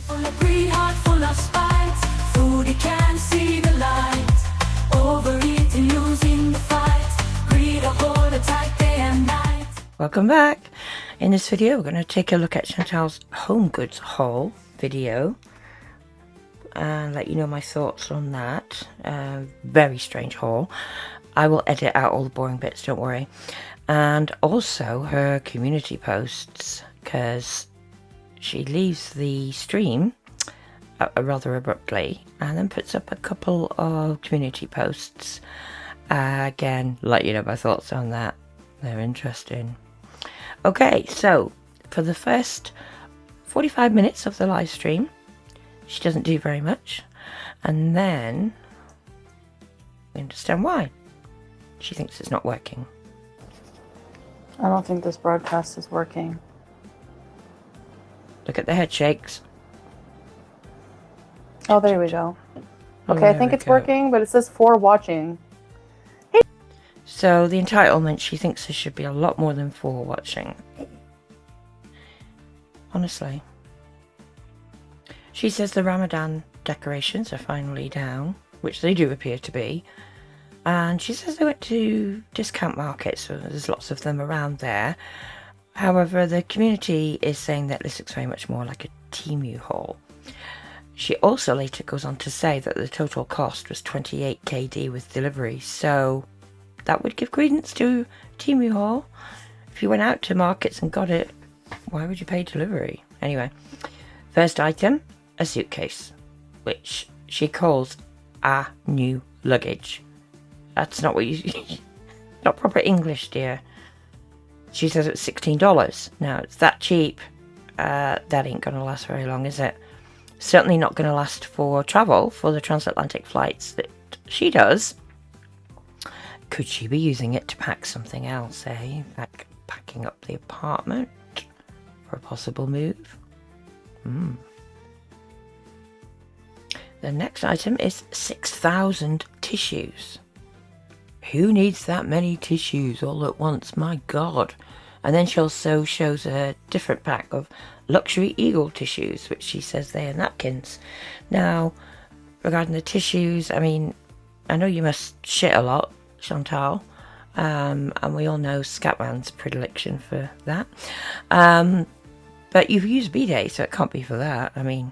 Full of greed, heart full of spite. Foodie can't see the light. Overeating, losing the fight. Greed, a hold attack day and night. Welcome back. In this video we're going to take a look at Chantal's home goods haul video and let you know my thoughts on that. Very strange haul. I will edit out all the boring bits, don't worry. And also her community posts, because she leaves the stream rather abruptly and then puts up a couple of community posts. Again, let you know my thoughts on that. They're interesting. Okay, so for the first 45 minutes of the live stream, she doesn't do very much, and then we understand why. She thinks it's not working. I don't think this broadcast is working. Look at the head shakes. Oh, there we go. Oh, Okay, I there think we it's go. working, but it says for watching. So the entitlement, she thinks there should be a lot more than 4 watching. Honestly. She says the Ramadan decorations are finally down, which they do appear to be. And she says they went to discount markets, so there's lots of them around there. However, the community is saying that this looks very much more like a Temu haul. She also later goes on to say that the total cost was 28 KD with delivery, so that would give credence to Temu haul. If you went out to markets and got it, why would you pay delivery? Anyway, first item, a suitcase, which she calls a new luggage. That's not what you... not proper English, dear. She says it's $16. Now, it's that cheap. That ain't gonna last very long, is it? Certainly not gonna last for travel, for the transatlantic flights that she does. Could she be using it to pack something else, eh? Like packing up the apartment for a possible move? The next item is 6,000 tissues. Who needs that many tissues all at once? My God. And then she also shows a different pack of luxury eagle tissues, which she says they are napkins. Now, regarding the tissues, I mean, I know you must shit a lot, Chantal, and we all know Scatman's predilection for that. But you've used B-Day, so it can't be for that. I mean,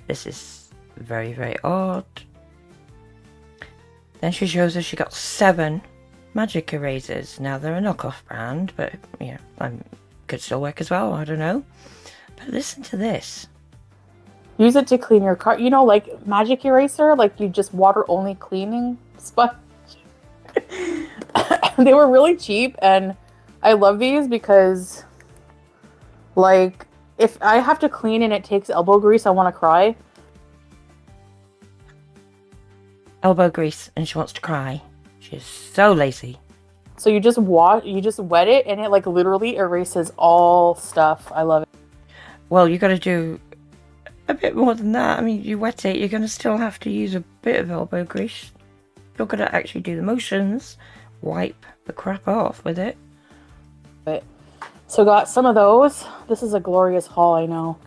this is very, very odd. Then she shows us she got 7 magic erasers. Now, they're a knockoff brand, but, you know, could still work as well, I don't know. But listen to this. Use it to clean your car. You know, like magic eraser, like you just water only cleaning sponge. They were really cheap, and I love these because, like, if I have to clean and it takes elbow grease, I want to cry. Elbow grease, and she wants to cry. She's so lazy. So you just wet it, and it like literally erases all stuff. I love it. Well, you got to do a bit more than that. I mean, you wet it, you're going to still have to use a bit of elbow grease. You're going to actually do the motions, wipe the crap off with it. But so got some of those. This is a glorious haul, I know.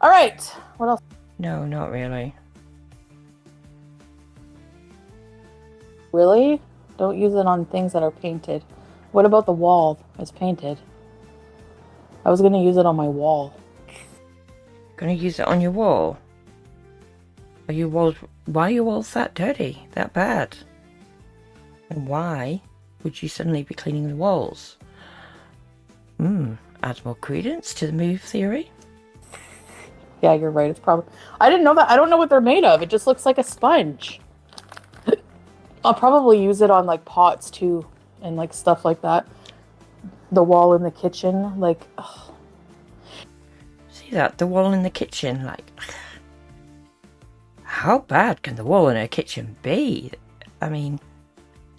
All right, what else? No, not really. Really? Don't use it on things that are painted. What about the wall? It's painted. I was gonna use it on my wall. Going to use it on your wall? Are your walls... Why are your walls that dirty? That bad? And why would you suddenly be cleaning the walls? Adds more credence to the move theory. Yeah, you're right. It's probably... I didn't know that. I don't know what they're made of. It just looks like a sponge. I'll probably use it on like pots too, and like stuff like that. The wall in the kitchen, like... Ugh. See that? The wall in the kitchen, like... How bad can the wall in a kitchen be? I mean,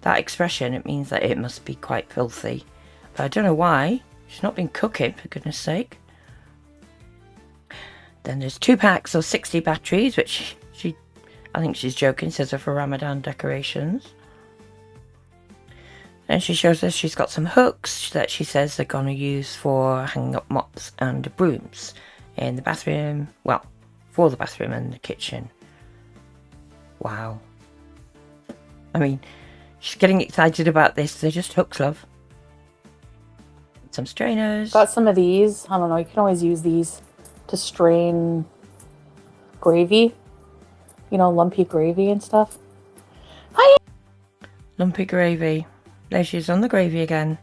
that expression, it means that it must be quite filthy. But I don't know why. She's not been cooking, for goodness sake. Then there's 2 packs of 60 batteries, which I think she's joking, says are for Ramadan decorations. Then she shows us she's got some hooks that she says they're going to use for hanging up mops and brooms in the bathroom. Well, for the bathroom and the kitchen. Wow. I mean, she's getting excited about this. They're just hooks, love. Some strainers. Got some of these. I don't know. You can always use these to strain gravy. You know, lumpy gravy and stuff. Hi. Lumpy gravy. There she is on the gravy again.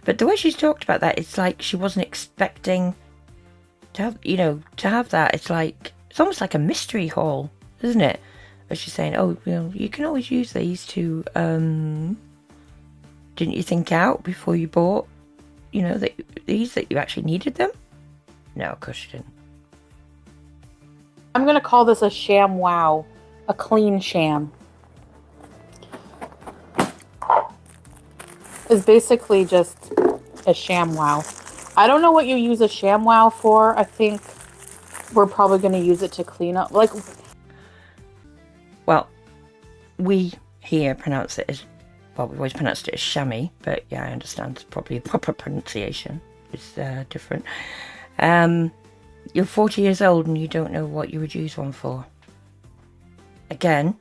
But the way she's talked about that, it's like she wasn't expecting to have, you know, to have that. It's like, it's almost like a mystery haul, isn't it? But she's saying, oh, you know, you can always use these to, didn't you think out before you bought, you know, that you actually needed them? No, of course you didn't. I'm going to call this a sham wow. A clean sham. It's basically just a sham wow. I don't know what you use a sham wow for. I think we're probably going to use it to clean up. Like, well, we here pronounce it as, well, we've always pronounced it as chamois, but yeah, I understand probably the proper pronunciation is different. You're 40 years old and you don't know what you would use one for. Again,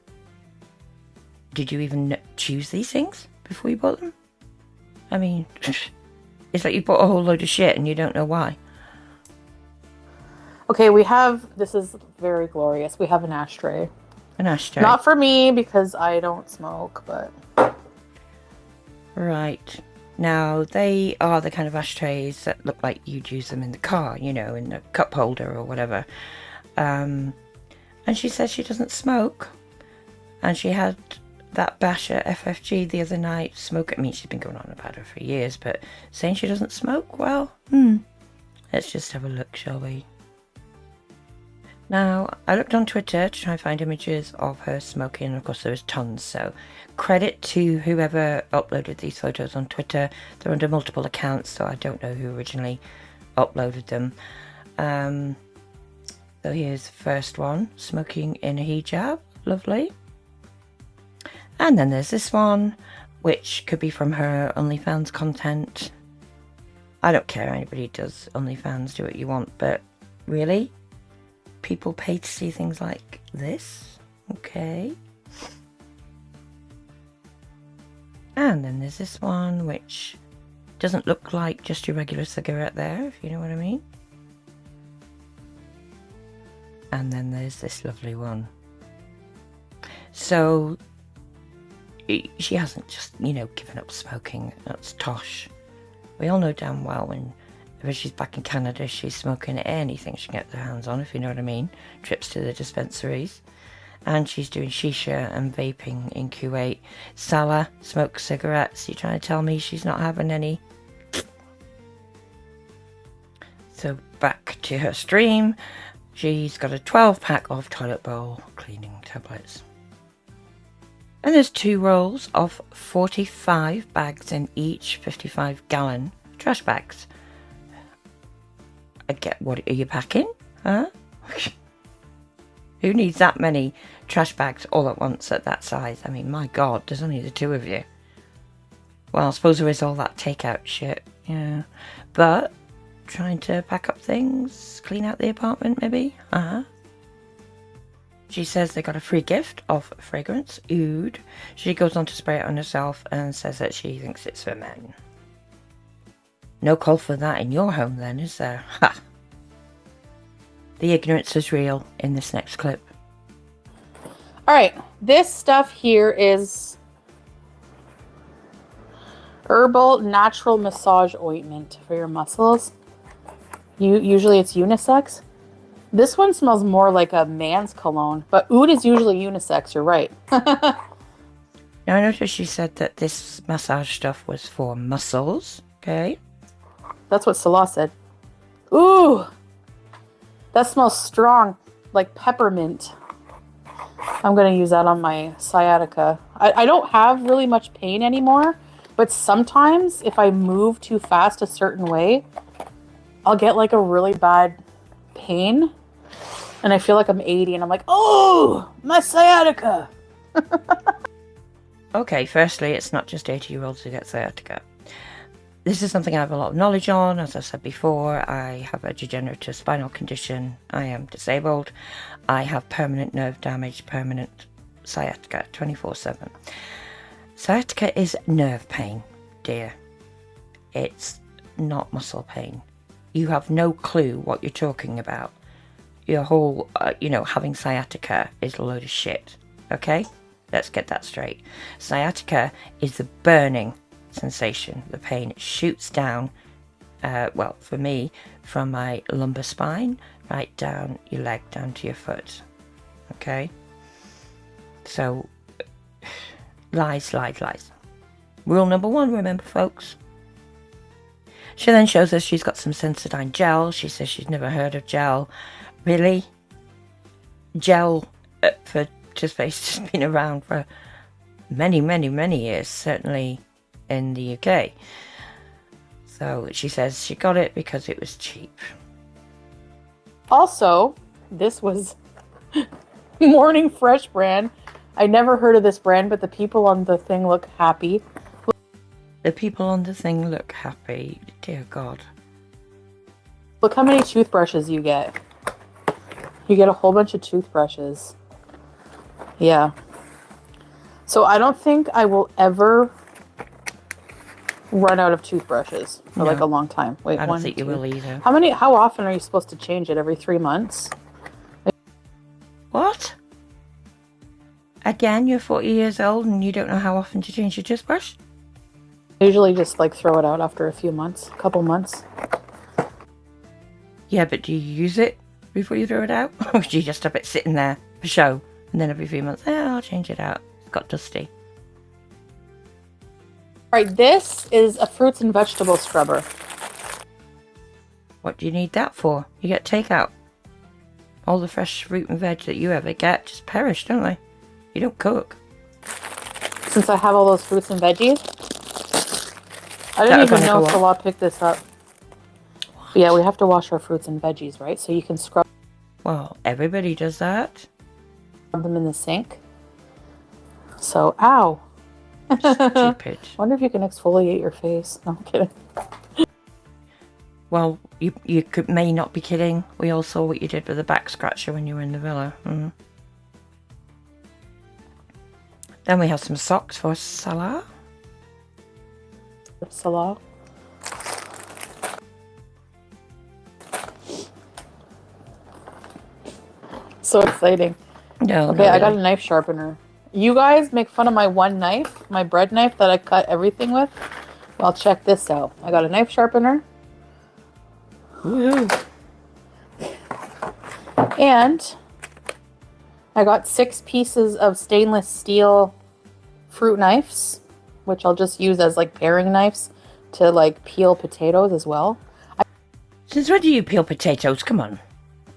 did you even choose these things before you bought them? I mean, it's like you bought a whole load of shit and you don't know why. okay, we have, this is very glorious. We have an ashtray. An ashtray. Not for me because I don't smoke, but. Right. Now, they are the kind of ashtrays that look like you'd use them in the car, you know, in a cup holder or whatever. And she says she doesn't smoke. And she had that bash at FFG the other night. Smoke, I mean, she's been going on about her for years, but saying she doesn't smoke, well, let's just have a look, shall we? Now, I looked on Twitter to try and find images of her smoking, and of course there was tons, so credit to whoever uploaded these photos on Twitter. They're under multiple accounts, so I don't know who originally uploaded them. So here's the first one, smoking in a hijab, lovely. And then there's this one, which could be from her OnlyFans content. I don't care, anybody does OnlyFans, do what you want, but really? People pay to see things like this? Okay. And then there's this one, which doesn't look like just your regular cigarette there, if you know what I mean. And then there's this lovely one. So, she hasn't just, you know, given up smoking. That's tosh. We all know damn well whenever she's back in Canada, she's smoking anything she can get her hands on, if you know what I mean. Trips to the dispensaries. And she's doing shisha and vaping in Kuwait. Salah smokes cigarettes. You trying to tell me she's not having any? So back to her stream. She's got a 12-pack of toilet bowl cleaning tablets. And there's 2 rolls of 45 bags in each 55-gallon trash bags. I get, what are you packing? Huh? Who needs that many trash bags all at once at that size? I mean, my God, there's only the 2 of you. Well, I suppose there is all that takeout shit, yeah. But, trying to pack up things, clean out the apartment, maybe? She says they got a free gift of fragrance, oud. She goes on to spray it on herself and says that she thinks it's for men. No call for that in your home then, is there? Ha! The ignorance is real in this next clip. Alright, this stuff here is herbal natural massage ointment for your muscles. Usually it's unisex. This one smells more like a man's cologne, but oud is usually unisex, you're right. Now I noticed she said that this massage stuff was for muscles, okay? That's what Salah said. Ooh! That smells strong, like peppermint. I'm going to use that on my sciatica. I don't have really much pain anymore, but sometimes if I move too fast a certain way, I'll get like a really bad pain. And I feel like I'm 80 and I'm like, oh, my sciatica. Okay, firstly, it's not just 80-year-olds who get sciatica. this is something I have a lot of knowledge on. As I said before, I have a degenerative spinal condition. I am disabled. I have permanent nerve damage, permanent sciatica, 24/7. Sciatica is nerve pain, dear. It's not muscle pain. You have no clue what you're talking about. Your whole, having sciatica is a load of shit. Okay? Let's get that straight. Sciatica is the burning sensation, the pain. It shoots down, well, for me, from my lumbar spine, right down your leg, down to your foot. Okay? So, lies. Rule number 1, remember, folks. She then shows us she's got some Sensodyne gel. She says she's never heard of gel. Really? Gel for toothpaste has been around for many years, certainly in the UK. So she says she got it because it was cheap. Also, this was Morning Fresh brand. I never heard of this brand, but the people on the thing look happy. The people on the thing look happy. Dear God. Look how many toothbrushes you get. You get a whole bunch of toothbrushes. Yeah. So I don't think I will ever run out of toothbrushes for like a long time. Wait, I don't think you will either. How often are you supposed to change it? Every 3 months? What? Again, you're 40 years old and you don't know how often to change your toothbrush? I usually just like throw it out after a few months, a couple months. Yeah, but do you use it before you throw it out? Or do you just have it sitting there for show? And then every few months, I'll change it out. It's got dusty. Alright, this is a fruits and vegetable scrubber. What do you need that for? You get takeout. All the fresh fruit and veg that you ever get just perish, don't they? You don't cook. Since I have all those fruits and veggies, I didn't even know Salah picked this up. Yeah, we have to wash our fruits and veggies, right? So you can scrub Well, everybody does that. them in the sink. So, ow. Stupid. Wonder if you can exfoliate your face. No, I'm kidding. Well, you may not be kidding. We all saw what you did with the back scratcher when you were in the villa. Then we have some socks for Salah. Salah. So exciting. No. Okay, I got a knife sharpener. You guys make fun of my one knife, my bread knife that I cut everything with. Well, check this out. I got a knife sharpener. Woohoo. And I got 6 pieces of stainless steel fruit knives, which I'll just use as like paring knives to like peel potatoes as well. Since when do you peel potatoes? Come on.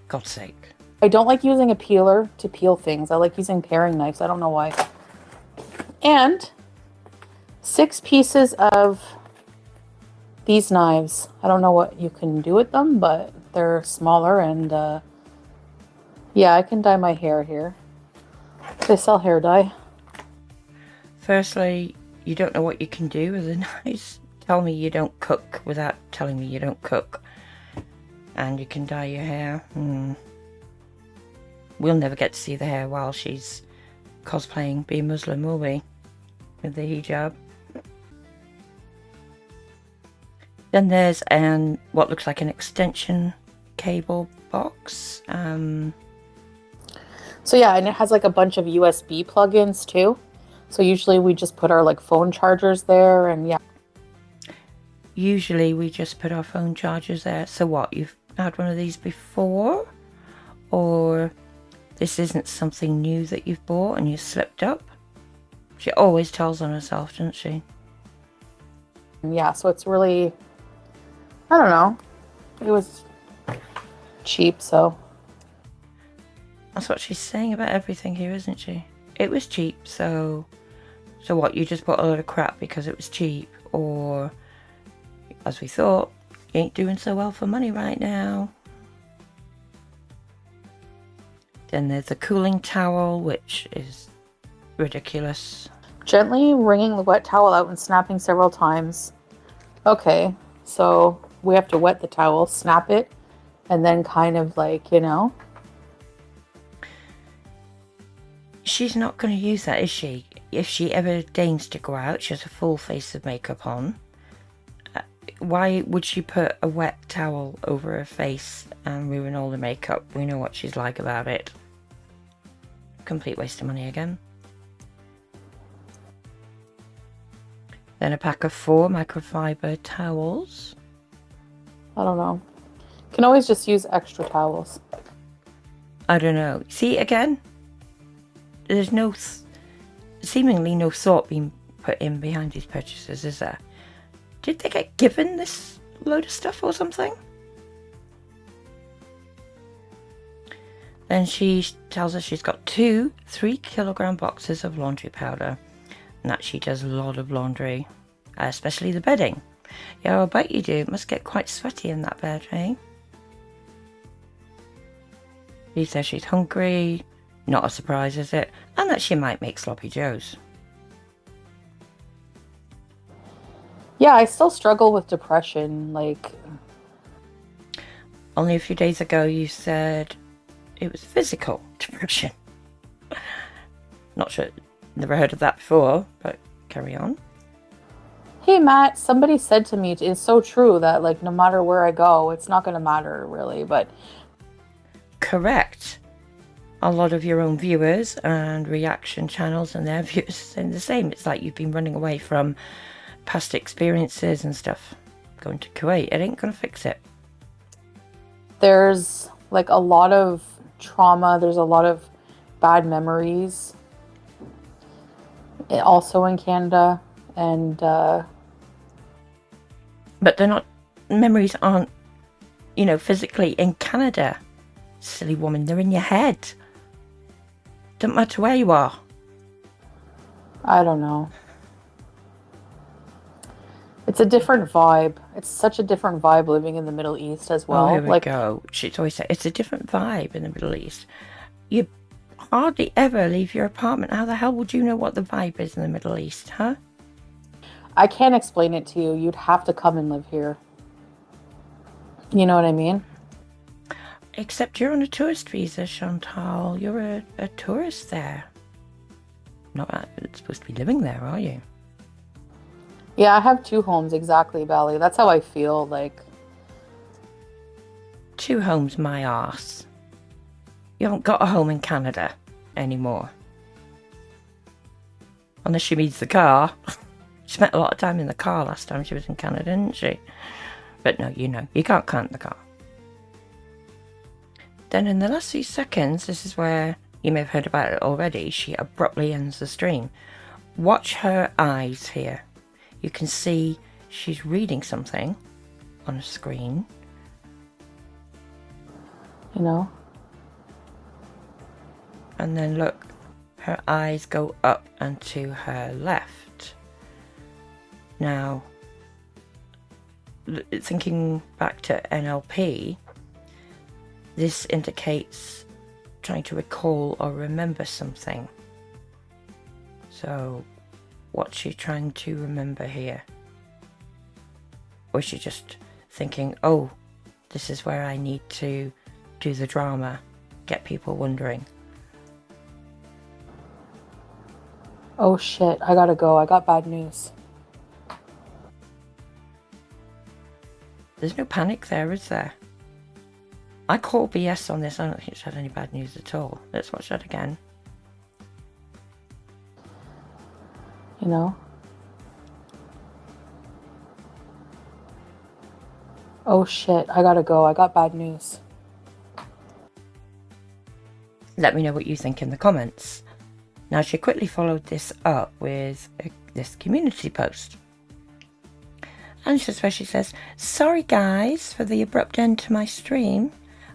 God's sake. I don't like using a peeler to peel things. I like using paring knives. I don't know why. And 6 pieces of these knives. I don't know what you can do with them, but they're smaller and yeah, I can dye my hair here. They sell hair dye. Firstly, you don't know what you can do with the knives. Tell me you don't cook without telling me you don't cook. And you can dye your hair. We'll never get to see the hair while she's cosplaying being Muslim, will we? With the hijab. Then there's what looks like an extension cable box. So yeah, and it has like a bunch of USB plugins too. So usually we just put our like phone chargers there, and yeah. Usually we just put our phone chargers there. So what, you've had one of these before? Or this isn't something new that you've bought and you slipped up? She always tells on herself, doesn't she? Yeah, so it's really, I don't know. It was cheap, so. That's what she's saying about everything here, isn't she? It was cheap, so what, you just bought a load of crap because it was cheap? Or, as we thought, you ain't doing so well for money right now. Then there's a cooling towel, which is ridiculous. Gently wringing the wet towel out and snapping several times Okay, so we have to wet the towel, snap it, and then kind of like, you know. She's not going to use that, is she? If she ever deigns to go out, she has a full face of makeup on. Why would she put a wet towel over her face and ruin all the makeup? We know what she's like about it. Complete waste of money again. Then a pack of 4 microfiber towels. I don't know. Can always just use extra towels. I don't know. See, again, there's no seemingly no thought being put in behind these purchases, is there? Did they get given this load of stuff or something? Then she tells us she's got 2 3-kilogram boxes of laundry powder, and that she does a lot of laundry, especially the bedding. Yeah, I'll bet you do. It must get quite sweaty in that bed, eh? She says she's hungry. Not a surprise, is it? And that she might make sloppy joes. Yeah, I still struggle with depression. Like, only a few days ago you said it was physical depression. Not sure, never heard of that before, but carry on. hey Matt, somebody said to me, it's so true that like no matter where I go, it's not going to matter really, but... Correct. A lot of your own viewers and reaction channels and their viewers are saying the same. It's like you've been running away from past experiences and stuff. Going to Kuwait, it ain't gonna fix it. There's like a lot of trauma, there's a lot of bad memories also in Canada, and but they're not, memories aren't, you know, physically in Canada, silly woman. They're in your head. Don't matter where you are. I don't know. It's a different vibe. It's such a different vibe living in the Middle East as well. Oh, here we go. She's always said it's a different vibe in the Middle East. You hardly ever leave your apartment. How the hell would you know what the vibe is in the Middle East, huh? I can't explain it to you. You'd have to come and live here. You know what I mean? Except you're on a tourist visa, Chantal. You're a tourist there. Not supposed to be living there, are you? Yeah, I have 2 homes, exactly, Bally. That's how I feel, like... 2 homes, my arse. You haven't got a home in Canada anymore. Unless she means the car. She spent a lot of time in the car last time she was in Canada, didn't she? But no, you know, you can't count the car. Then in the last few seconds, this is where you may have heard about it already, she abruptly ends the stream. Watch her eyes here. You can see she's reading something on a screen. You know? And then look, her eyes go up and to her left. Now, thinking back to NLP, this indicates trying to recall or remember something. So, what's she trying to remember here? Or is she just thinking, oh, this is where I need to do the drama, get people wondering? Oh shit, I gotta go. I got bad news. There's no panic there, is there? I call BS on this. I don't think she had any bad news at all. Let's watch that again. You know? Oh shit, I gotta go. I got bad news. Let me know what you think in the comments. Now, she quickly followed this up with this community post. And this is where she says, sorry guys for the abrupt end to my stream.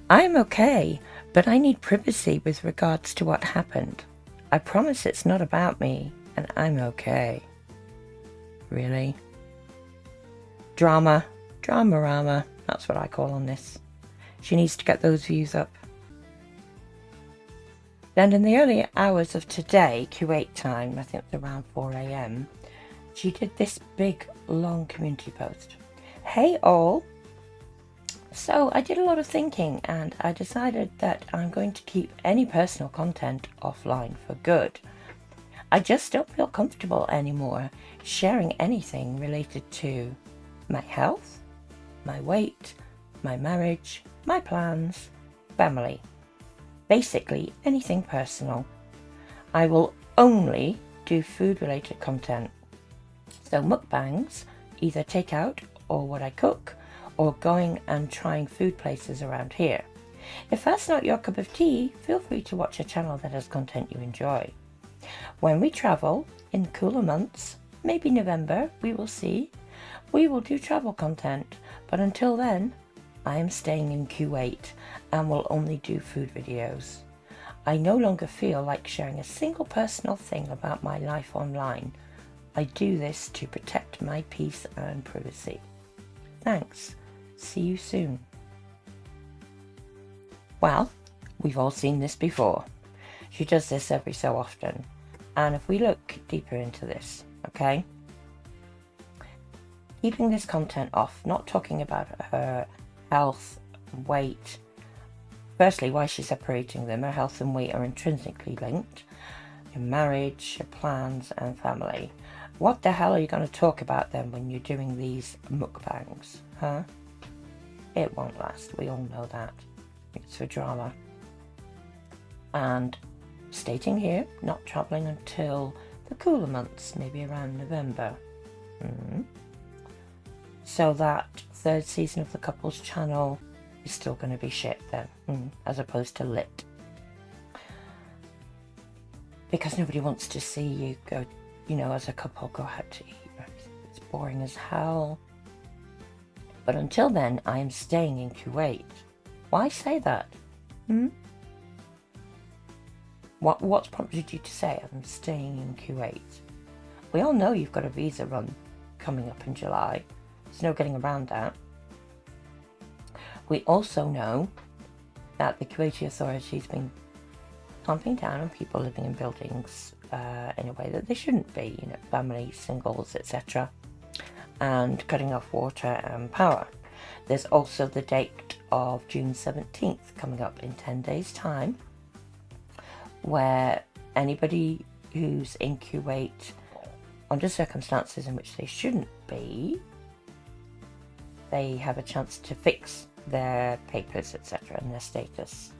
I'm okay, but I need privacy with regards to what happened. I promise it's not about me, and I'm okay. Really? Drama. Drama-rama. That's what I call on this. She needs to get those views up. Then in the early hours of today, Kuwait time, I think it was around 4 AM, she did this big long community post. Hey all! So I did a lot of thinking and I decided that I'm going to keep any personal content offline for good. I just don't feel comfortable anymore sharing anything related to my health, my weight, my marriage, my plans, family. Basically anything personal. I will only do food related content. So mukbangs, either takeout or what I cook, or going and trying food places around here. If that's not your cup of tea, feel free to watch a channel that has content you enjoy. When we travel, in cooler months, maybe November, we will see, we will do travel content, but until then, I am staying in Kuwait and will only do food videos. I no longer feel like sharing a single personal thing about my life online. I do this to protect my peace and privacy. Thanks. See you soon. Well, we've all seen this before. She does this every so often. And if we look deeper into this, okay? Keeping this content off, not talking about her health, weight. Firstly, why she's separating them. Her health and weight are intrinsically linked. Your marriage, your plans and family. What the hell are you going to talk about then when you're doing these mukbangs, huh? It won't last, we all know that. It's for drama. And stating here, not travelling until the cooler months, maybe around November. So that third season of the couples channel is still going to be shit then, as opposed to lit. Because nobody wants to see you go, you know, as a couple go out to eat. It's boring as hell. But until then, I am staying in Kuwait. Why say that? What's prompted you to say I'm staying in Kuwait? We all know you've got a visa run coming up in July. There's no getting around that. We also know that the Kuwaiti authorities have been clamping down on people living in buildings in a way that they shouldn't be, you know, families, singles, etc. and cutting off water and power. There's also the date of June 17th coming up in 10 days time, where anybody who's in Kuwait under circumstances in which they shouldn't be, they have a chance to fix their papers, etc. and their status.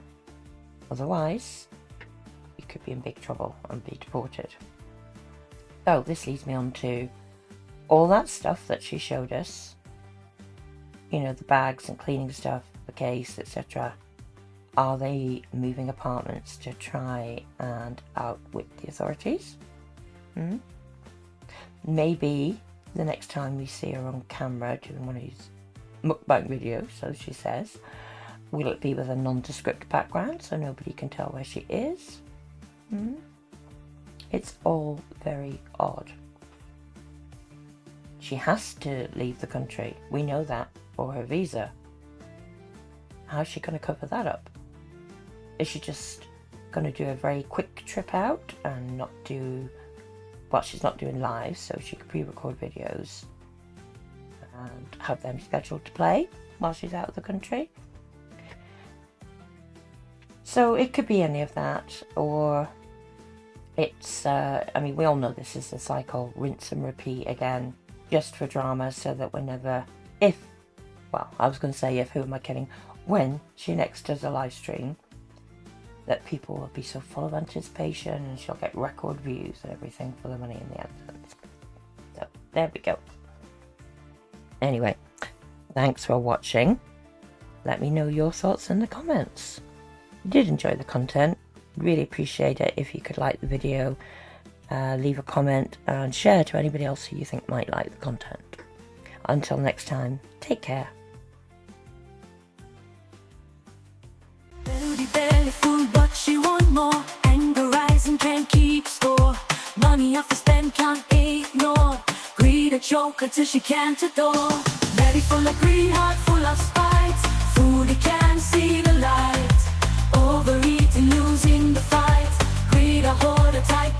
Otherwise, you could be in big trouble and be deported. So this leads me on to all that stuff that she showed us, you know, the bags and cleaning stuff, the case, etc. Are they moving apartments to try and outwit the authorities? Maybe the next time we see her on camera doing one of these mukbang videos, so she says, will it be with a nondescript background so nobody can tell where she is? It's all very odd. She has to leave the country, we know that, for her visa. How's she going to cover that up? Is she just going to do a very quick trip out and not do, well, she's not doing live, so she could pre-record videos and have them scheduled to play while she's out of the country? So it could be any of that, or it's, I mean, we all know this is a cycle, rinse and repeat again, just for drama, so that whenever, if, well, I was going to say if, who am I kidding, when she next does a live stream, that people will be so full of anticipation and she'll get record views and everything for the money in the end. So, there we go. Anyway, thanks for watching. Let me know your thoughts in the comments. If you did enjoy the content, really appreciate it if you could like the video, leave a comment and share to anybody else who you think might like the content. Until next time, take care. Belly full, but she want more. Anger rising, can't keep score. Money off the spend, can't ignore. Greed a joker till she can't adore. Belly full of greed, heart full of spite. Foodie can't see the light. Overeating, losing the fight. Greed a hold, a tight.